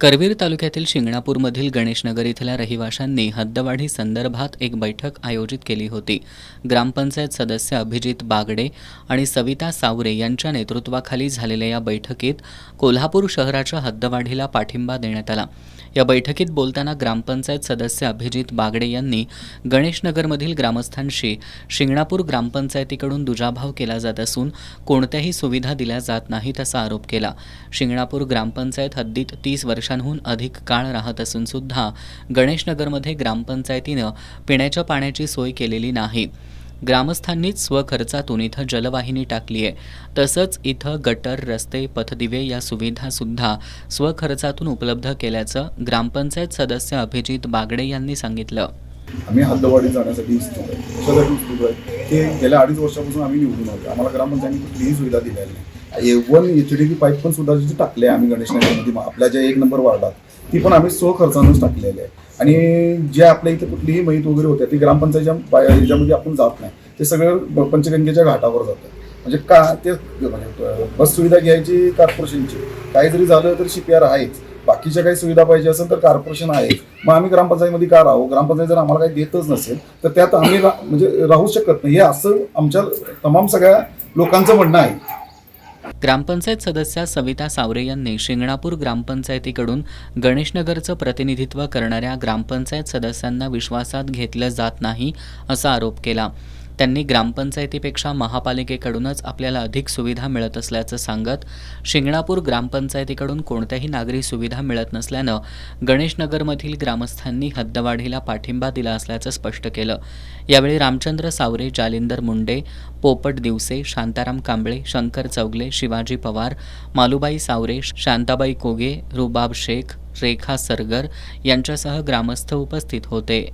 करवीर तालुक्यातील शिंगणापूरमधील गणेशनगर इथल्या रहिवाशांनी हद्दवाढी संदर्भात एक बैठक आयोजित केली होती. ग्रामपंचायत सदस्य अभिजित बागडे आणि सविता सावरे यांच्या नेतृत्वाखाली झालेल्या या बैठकीत कोल्हापूर शहराच्या हद्दवाढीला पाठिंबा देण्यात आला. या बैठकीत बोलताना ग्रामपंचायत सदस्य अभिजित बागडे यांनी गणेशनगरमधील ग्रामस्थांशी शिंगणापूर ग्रामपंचायतीकडून दुजाभाव केला जात असून कोणत्याही सुविधा दिल्या जात नाहीत असा आरोप केला. शिंगणापूर ग्रामपंचायत हद्दीत 30 वर्षांहून अधिक काळ राहत असून सुद्धा गणेशनगरमध्ये ग्रामपंचायतीनं पिण्याच्या पाण्याची सोय केलेली नाही. ग्रामस्थांनीच स्वखर्चातून इथं जलवाहिनी टाकली आहे. तसंच इथं गटर, रस्ते, पथदिवे या सुविधासुद्धा स्वखर्चातून उपलब्ध केल्याचं ग्रामपंचायत सदस्य अभिजित बागडे यांनी सांगितलं. आम्ही हद्दवाढीत जाण्यासाठी कशासाठी उत्सुक आहे ते गेल्या 2.5 वर्षापासून आम्ही निवडून आलो. आम्हाला ग्रामपंचायतीने कुठलीही सुविधा दिलेली नाही. A1 HDP पाईप पण सुद्धा जिथे टाकले आम्ही गणेशनगरमध्ये आपल्या ज्या 1 नंबर वार्डात ती पण आम्ही स्वखर्चानंच टाकलेली आहे. आणि जे आपल्या इथे कुठलीही माहीत वगैरे होत्या ती ग्रामपंचायतच्या ह्याच्यामध्ये आपण जात नाही. ते सगळं पंचगंगेच्या घाटावर जातं. म्हणजे का ते म्हणजे बस सुविधा घ्यायची कॉर्पोरेशनची, काही जरी झालं तर CPR आहेच. बाकीच्या काही सुविधा पाहिजे असेल तर कॉर्पोरेशन आहे. मग आम्ही ग्रामपंचायतीमध्ये का राहू? ग्रामपंचायत जर आम्हाला काही देतच नसेल तर त्यात आम्ही म्हणजे राहू शकत नाही. हे असं आमच्या तमाम सगळ्या लोकांचं म्हणणं आहे. ग्रामपंचायत सदस्या सविता सावरे यांनी शिंगणापूर ग्रामपंचायतीकडून गणेशनगरचं प्रतिनिधित्व करणाऱ्या ग्रामपंचायत सदस्यांना विश्वासात घेतलं जात नाही असा आरोप केला. त्यांनी ग्रामपंचायतीपेक्षा महापालिकेकडूनच आपल्याला अधिक सुविधा मिळत असल्याचं सांगत शिंगणापूर ग्रामपंचायतीकडून कोणत्याही नागरी सुविधा मिळत नसल्यानं गणेशनगरमधील ग्रामस्थांनी हद्दवाढीला पाठिंबा दिला असल्याचं स्पष्ट केलं. यावेळी रामचंद्र सावरे, जालिंदर मुंडे, पोपट दिवसे, शांताराम कांबळे, शंकर चौगले, शिवाजी पवार, मालुबाई सावरे, शांताबाई कोगे, रुबाब शेख, रेखा सरगर यांच्यासह ग्रामस्थ उपस्थित होते.